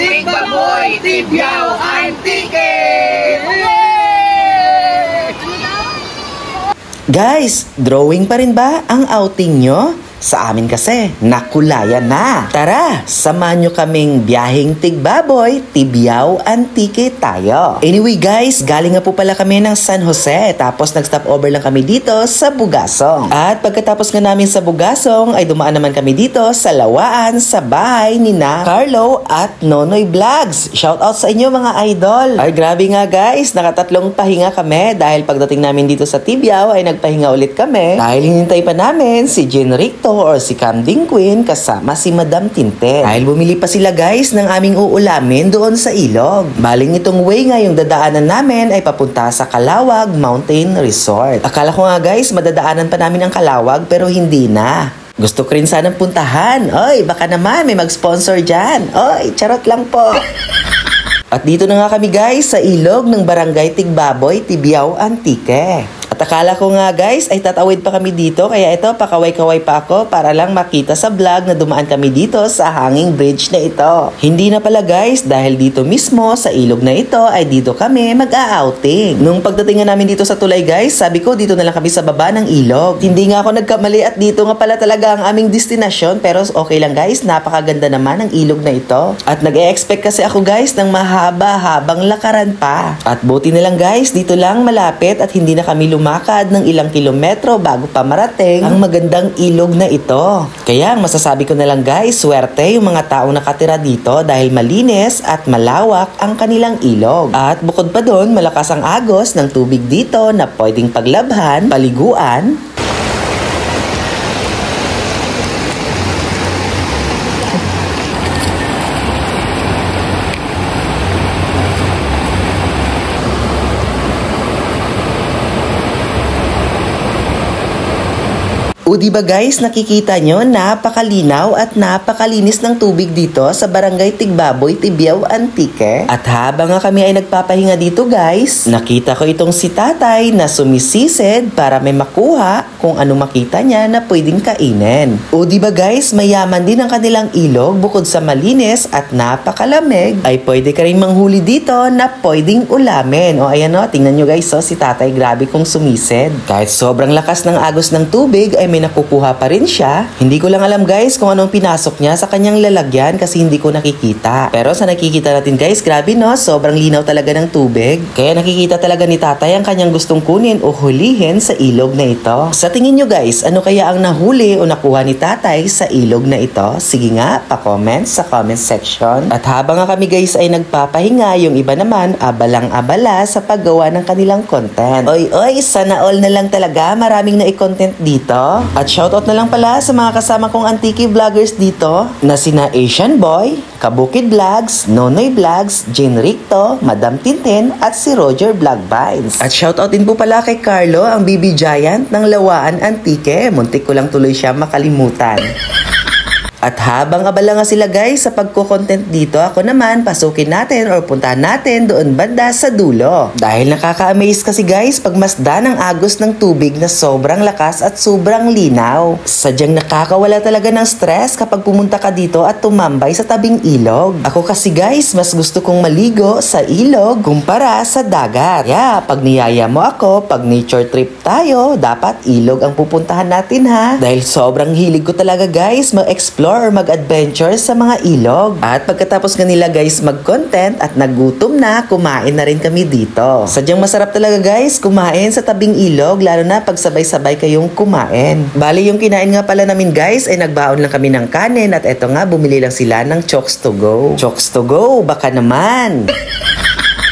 Tigbaboy, Tibiao, Antike! Guys, drawing pa rin ba ang outing nyo? Sa amin kasi, nakulayan na. Tara, samahan nyo kaming biyaheng Tigbaboy, Tibiao, Antike tayo. Anyway guys, galing nga po pala kami ng San Jose. Tapos nag-stop over lang kami dito sa Bugasong. At pagkatapos nga namin sa Bugasong, ay dumaan naman kami dito sa Lawaan, sa bahay ni na Carlo at Nonoy Vlogs. Shout out sa inyo mga idol. Ay grabe nga guys, nakatatlong pahinga kami. Dahil pagdating namin dito sa Tibiao ay nagpahinga ulit kami. Dahil hinintay pa namin si Jen Ricto or si Camding Queen kasama si Madam Tinte. Dahil bumili pa sila guys ng aming uulamin doon sa ilog. Baling itong way nga yung dadaanan namin ay papunta sa Calawag Mountain Resort. Akala ko nga guys madadaanan pa namin ang Calawag pero hindi na. Gusto ko rin sanang puntahan. Oy, baka naman may mag-sponsor dyan. Oy, charot lang po. At dito na nga kami guys sa ilog ng Barangay Tigbaboy, Tibiao, Antike. At akala ko nga guys ay tatawid pa kami dito kaya ito pakaway-kaway pa ako para lang makita sa vlog na dumaan kami dito sa hanging bridge na ito. Hindi na pala guys dahil dito mismo sa ilog na ito ay dito kami mag-a-outing. Nung pagdating nga namin dito sa tulay guys, sabi ko dito na lang kami sa baba ng ilog. Hindi nga ako nagkamali at dito nga pala talaga ang aming destinasyon pero okay lang guys, napakaganda naman ang ilog na ito. At nag-e-expect kasi ako guys ng mahaba-habang lakaran pa. At buti na lang guys, dito lang malapit at hindi na kami lumakad ng ilang kilometro bago pa marating ang magandang ilog na ito. Kaya masasabi ko na lang guys, swerte yung mga taong nakatira dito dahil malinis at malawak ang kanilang ilog. At bukod pa doon, malakas ang agos ng tubig dito na pwedeng paglabhan, paliguan, o diba guys, nakikita nyo, napakalinaw at napakalinis ng tubig dito sa Barangay Tigbaboy, Tibiao, Antike. At habang nga kami ay nagpapahinga dito guys, nakita ko itong si tatay na sumisisid para may makuha kung ano makita niya na pwedeng kainin. O diba guys, mayaman din ang kanilang ilog bukod sa malinis at napakalamig, ay pwede ka rin manghuli dito na pwedeng ulamin. O ayan o, tingnan nyo guys, so, si tatay grabe kong sumisid. Kahit sobrang lakas ng agos ng tubig ay may nakukuha pa rin siya. Hindi ko lang alam guys kung anong pinasok niya sa kanyang lalagyan kasi hindi ko nakikita. Pero sa nakikita natin guys, grabe no, sobrang linaw talaga ng tubig. Kaya nakikita talaga ni tatay ang kanyang gustong kunin o hulihin sa ilog na ito. Sa tingin nyo guys, ano kaya ang nahuli o nakuha ni tatay sa ilog na ito? Sige nga, pa-comment sa comment section. At habang nga kami guys ay nagpapahinga, yung iba naman abalang-abala sa paggawa ng kanilang content. Oy, sana all na lang talaga, maraming na-content dito. At shoutout na lang pala sa mga kasama kong Antike vloggers dito na sina Asian Boy, Kabukid Vlogs, Nonoy Vlogs, Jen Ricto, Madam Tintin at si Roger Vlogbines. At shoutout din po pala kay Carlo, ang BB Giant ng Lawaan, Antike. Muntik ko lang tuloy siya makalimutan. At habang abala nga sila guys sa pagko-content dito, ako naman pasukin natin or puntahan natin doon banda sa dulo. Dahil nakaka-amaze kasi guys pag masdan ang agos ng tubig na sobrang lakas at sobrang linaw. Sadyang nakakawala talaga ng stress kapag pumunta ka dito at tumambay sa tabing ilog. Ako kasi guys, mas gusto kong maligo sa ilog kumpara sa dagat. Kaya pag niyaya mo ako, pag nature trip tayo, dapat ilog ang pupuntahan natin ha. Dahil sobrang hilig ko talaga guys mag-explore or mag-adventure sa mga ilog. At pagkatapos nga nila guys mag-content at nagutom na, kumain na rin kami dito. Sadyang masarap talaga guys kumain sa tabing ilog, lalo na pag sabay-sabay kayong kumain. Bali yung kinain nga pala namin guys ay nagbaon lang kami ng kanin at eto nga bumili lang sila ng Chokes to Go. Chokes to Go, baka naman.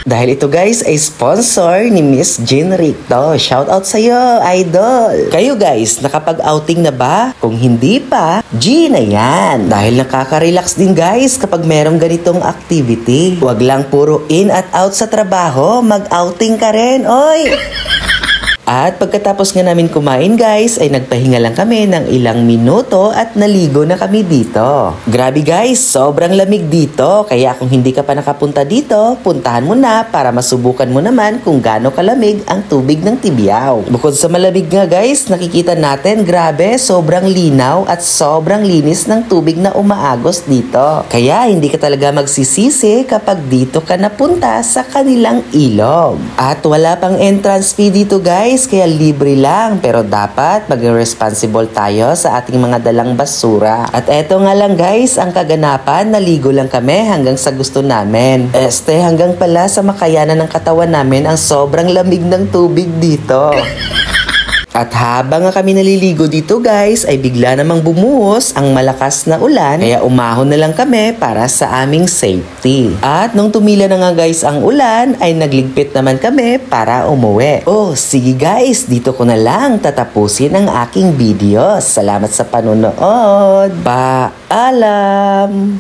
Dahil ito guys ay sponsor ni Miss Jen Ricto. Shout out sa iyo, idol. Kayo guys, nakapag-outing na ba? Kung hindi pa, G na yan. Dahil nakaka-relax din guys kapag merong ganitong activity. Huwag lang puro in at out sa trabaho, mag-outing ka rin, oy! At pagkatapos nga namin kumain guys, ay nagpahinga lang kami ng ilang minuto at naligo na kami dito. Grabe guys, sobrang lamig dito. Kaya kung hindi ka pa nakapunta dito, puntahan mo na para masubukan mo naman kung gaano kalamig ang tubig ng Tibiao. Bukod sa malamig nga guys, nakikita natin grabe, sobrang linaw at sobrang linis ng tubig na umaagos dito. Kaya hindi ka talaga magsisisi kapag dito ka napunta sa kanilang ilog. At wala pang entrance fee dito guys, kaya libre lang. Pero dapat maging responsible tayo sa ating mga dalang basura. At eto nga lang guys, ang kaganapan, naligo lang kami hanggang sa gusto namin. Hanggang pala sa makayanan ng katawan namin ang sobrang lamig ng tubig dito. At habang nga kami naliligo dito guys, ay bigla namang bumuhos ang malakas na ulan, kaya umahon na lang kami para sa aming safety. At nung tumila na nga guys ang ulan, ay nagligpit naman kami para umuwi. Oh, sige guys, dito ko na lang tatapusin ang aking video. Salamat sa panonood. Paalam!